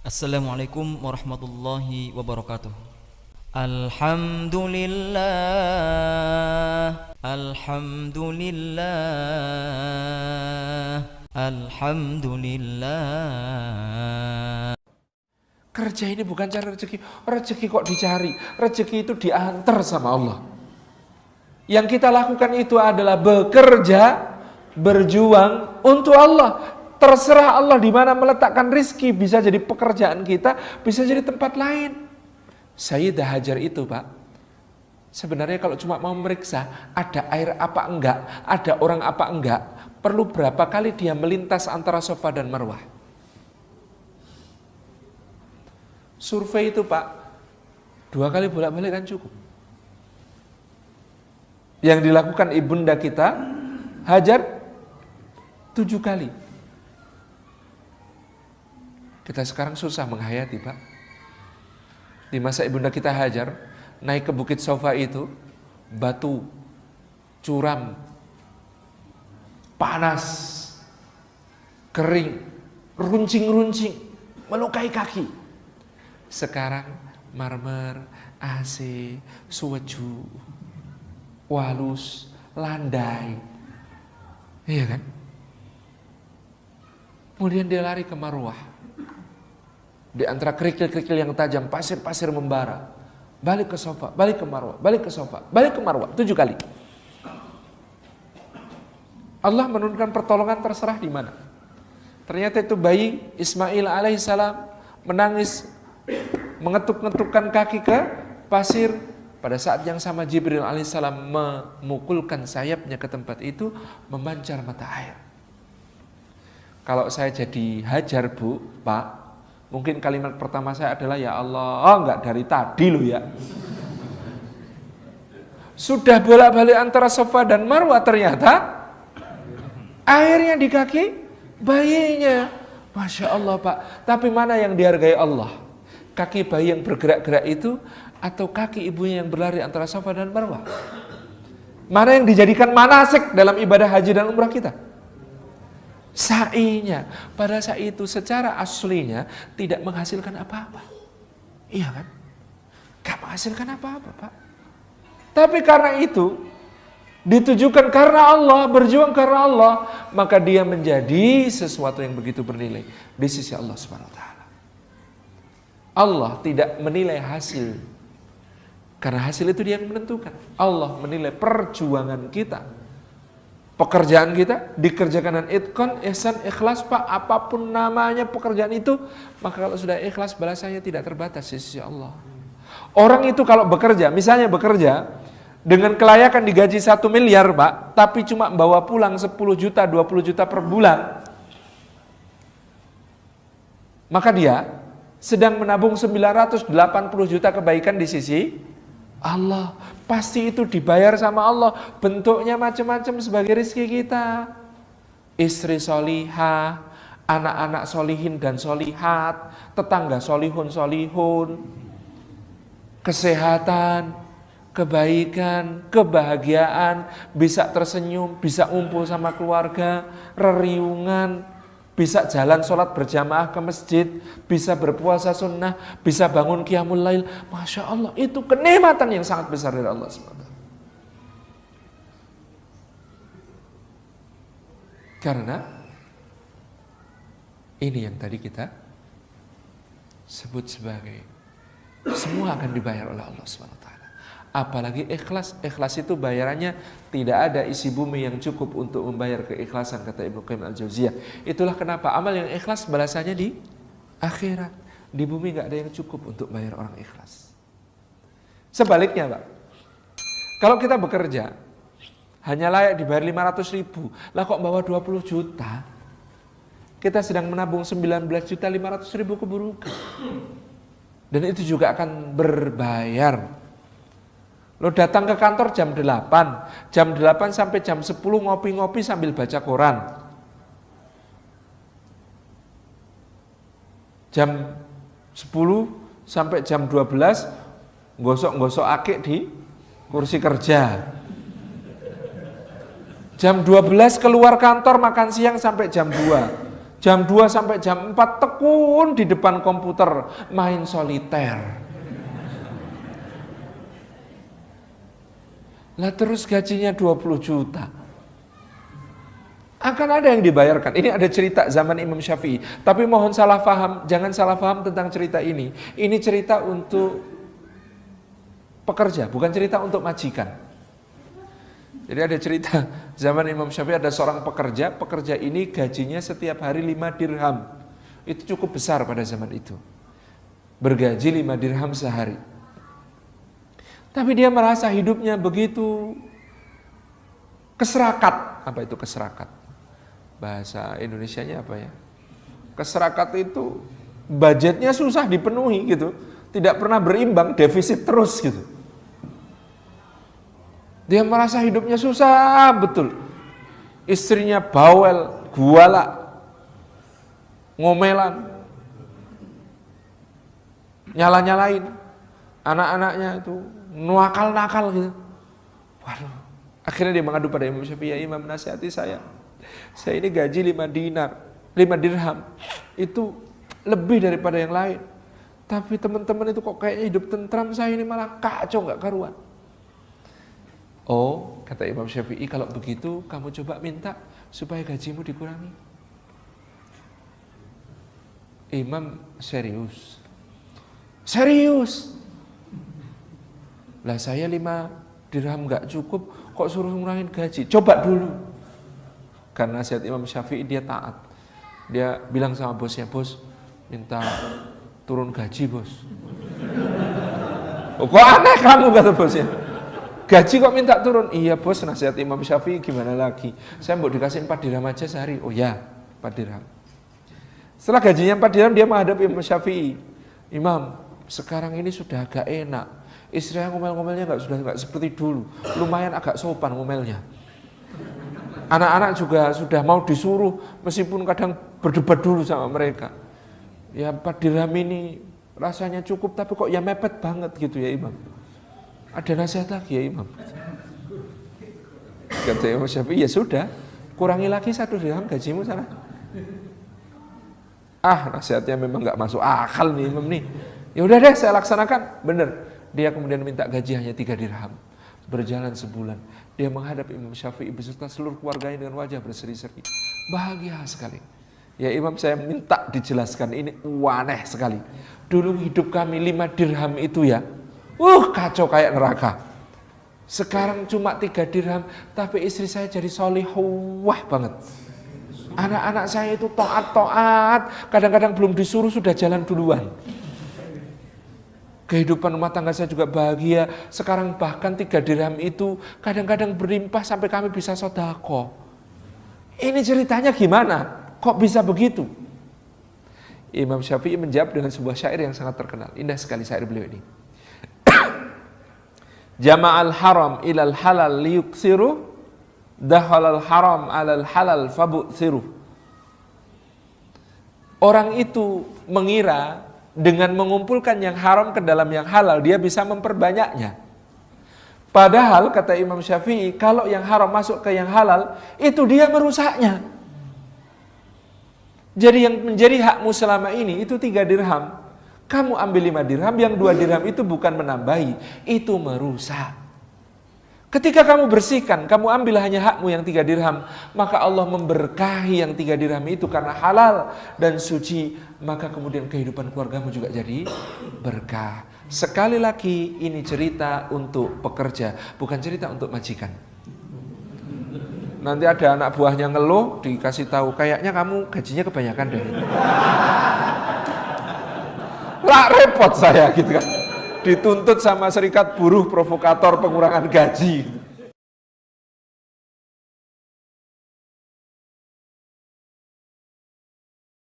Assalamualaikum warahmatullahi wabarakatuh. Alhamdulillah, Alhamdulillah, Alhamdulillah. Kerja ini bukan cari rezeki. Rezeki kok dicari? Rezeki itu diantar sama Allah. Yang kita lakukan itu adalah bekerja, berjuang untuk Allah. Terserah Allah di mana meletakkan rizki. Bisa jadi pekerjaan kita, bisa jadi tempat lain. Sayyidah Hajar itu, Pak, sebenarnya kalau cuma mau meriksa ada air apa enggak, ada orang apa enggak, perlu berapa kali dia melintas antara Safa dan Marwah? Survei itu, Pak, 2 kali bolak-balik kan cukup. Yang dilakukan ibunda kita Hajar 7 kali. Kita sekarang susah menghayati, Pak. Di masa ibunda kita Hajar naik ke Bukit Safa itu, batu, curam, panas, kering, runcing-runcing, melukai kaki. Sekarang marmer, AC, suweju, walus, landai. Iya kan? Kemudian dia lari ke Marwah. Di antara kerikil-kerikil yang tajam, pasir-pasir membara. Balik ke Safa, balik ke Marwah, balik ke Safa, balik ke Marwah, 7 kali. Allah menurunkan pertolongan terserah di mana. Ternyata itu bayi Ismail alaihissalam menangis, mengetuk-ngetukkan kaki ke pasir. Pada saat yang sama Jibril alaihissalam memukulkan sayapnya ke tempat itu, memancar mata air. Kalau saya jadi Hajar, Bu, Pak, mungkin kalimat pertama saya adalah, ya Allah, enggak dari tadi loh ya. Sudah bolak-balik antara Safa dan Marwah, ternyata airnya di kaki bayinya. Masya Allah, Pak. Tapi mana yang dihargai Allah? Kaki bayi yang bergerak-gerak itu atau kaki ibunya yang berlari antara Safa dan Marwah? Mana yang dijadikan manasik dalam ibadah haji dan umrah kita? Sa'inya. Pada saat itu secara aslinya tidak menghasilkan apa-apa. Iya kan? Gak menghasilkan apa-apa, Pak. Tapi karena itu ditujukan karena Allah, berjuang karena Allah, maka dia menjadi sesuatu yang begitu bernilai di sisi Allah Subhanahu wa taala. Allah tidak menilai hasil, karena hasil itu dia yang menentukan. Allah menilai perjuangan kita. Pekerjaan kita dikerjakan dengan itqan, ihsan, ikhlas, Pak. Apapun namanya pekerjaan itu, maka kalau sudah ikhlas balasannya tidak terbatas di sisi Allah. Orang itu kalau bekerja, misalnya bekerja dengan kelayakan digaji 1 miliar, Pak, tapi cuma bawa pulang 10 juta, 20 juta per bulan, maka dia sedang menabung 980 juta kebaikan di sisi Allah. Pasti itu dibayar sama Allah. Bentuknya macam-macam sebagai rezeki kita. Istri solihah, anak-anak solihin dan solihat, tetangga solihun, kesehatan, kebaikan, kebahagiaan, bisa tersenyum, bisa ngumpul sama keluarga, reriungan, bisa jalan sholat berjamaah ke masjid, bisa berpuasa sunnah, bisa bangun qiyamul lail. Masya Allah, itu kenikmatan yang sangat besar dari Allah SWT. Karena ini yang tadi kita sebut sebagai semua akan dibayar oleh Allah SWT. Apalagi ikhlas. Ikhlas itu bayarannya tidak ada isi bumi yang cukup untuk membayar keikhlasan, kata Ibnu Qayyim al-Jauziyah. Itulah kenapa amal yang ikhlas balasannya di akhirat. Di bumi gak ada yang cukup untuk bayar orang ikhlas. Sebaliknya, Pak, kalau kita bekerja hanya layak dibayar 500 ribu, lah kok bawa 20 juta, kita sedang menabung 19 juta 500 ribu keburukan. Dan itu juga akan berbayar. Lo datang ke kantor jam 8 sampai jam 10 ngopi-ngopi sambil baca koran. Jam 10 sampai jam 12 gosok-gosok akik di kursi kerja. Jam 12 keluar kantor makan siang sampai jam 2. Jam 2 sampai jam 4 tekun di depan komputer main soliter. Lah terus gajinya 20 juta. Akan ada yang dibayarkan. Ini ada cerita zaman Imam Syafi'i. Tapi mohon salah paham, jangan salah paham tentang cerita ini. Ini cerita untuk pekerja, bukan cerita untuk majikan. Jadi ada cerita zaman Imam Syafi'i, ada seorang pekerja ini gajinya setiap hari 5 dirham. Itu cukup besar pada zaman itu. Bergaji 5 dirham sehari. Tapi dia merasa hidupnya begitu keserakat. Apa itu keserakat? Bahasa Indonesianya apa ya? Keserakat itu budgetnya susah dipenuhi gitu. Tidak pernah berimbang, defisit terus gitu. Dia merasa hidupnya susah betul. Istrinya bawel, guala, ngomelan, nyala-nyalain. Anak-anaknya itu nakal-nakal gitu. Waduh. Akhirnya dia mengadu pada Imam Syafi'i, "Ya Imam, nasihati saya. Saya ini gaji 5 dirham. Itu lebih daripada yang lain. Tapi teman-teman itu kok kayaknya hidup tentram, saya ini malah kacau, gak karuan." "Oh," kata Imam Syafi'i, "kalau begitu kamu coba minta supaya gajimu dikurangi." Imam serius. Lah saya 5 dirham gak cukup, kok suruh ngurangin gaji? Coba dulu. Karena nasihat Imam Syafi'i, dia taat. Dia bilang sama bosnya, "Bos, minta turun gaji, bos." "Oh, kok aneh kamu," kata bosnya. "Gaji kok minta turun?" "Iya bos, nasihat Imam Syafi'i, gimana lagi. Saya mau dikasih 4 dirham aja sehari." "Oh ya, 4 dirham." Setelah gajinya 4 dirham, dia menghadap Imam Syafi'i. "Imam, sekarang ini sudah agak enak. Istri saya ngomel-ngomelnya sudah nggak seperti dulu. Lumayan agak sopan ngomelnya. Anak-anak juga sudah mau disuruh, meskipun kadang berdebat dulu sama mereka. Ya 4 dirham ini rasanya cukup, tapi kok ya mepet banget gitu ya Imam. Ada nasihat lagi ya Imam?" Kata Imam Syafi'i, "Ya sudah, kurangi lagi 1 dirham gajimu sana." Nasihatnya memang nggak masuk akal nih Imam nih. "Ya udah deh, saya laksanakan." Bener. Dia kemudian minta gaji hanya 3 dirham. Berjalan sebulan, dia menghadap Imam Syafi'i beserta seluruh keluarganya dengan wajah berseri-seri. Bahagia sekali. "Ya Imam, saya minta dijelaskan, ini aneh sekali. Dulu hidup kami 5 dirham itu ya, kacau kayak neraka. Sekarang cuma 3 dirham, tapi istri saya jadi solihah banget. Anak-anak saya itu taat, kadang-kadang belum disuruh sudah jalan duluan. Kehidupan rumah tangga saya juga bahagia. Sekarang bahkan 3 dirham itu kadang-kadang berlimpah sampai kami bisa sedekah." Ini ceritanya gimana? Kok bisa begitu? Imam Syafi'i menjawab dengan sebuah syair yang sangat terkenal. Indah sekali syair beliau ini. "Jama'al haram ilal halal liyuksiru, dahalal haram alal halal fabu'siru." Orang itu mengira dengan mengumpulkan yang haram ke dalam yang halal, dia bisa memperbanyaknya. Padahal kata Imam Syafi'i, kalau yang haram masuk ke yang halal, itu dia merusaknya. Jadi yang menjadi hakmu selama ini itu 3 dirham. Kamu ambil 5 dirham, yang 2 dirham itu bukan menambahi, itu merusak. Ketika kamu bersihkan, kamu ambil hanya hakmu yang 3 dirham, maka Allah memberkahi yang 3 dirham itu karena halal dan suci, maka kemudian kehidupan keluargamu juga jadi berkah. Sekali lagi, ini cerita untuk pekerja, bukan cerita untuk majikan. Nanti ada anak buahnya ngeluh, dikasih tahu, "Kayaknya kamu gajinya kebanyakan deh." Lah repot saya gitu kan. Dituntut sama serikat buruh provokator pengurangan gaji.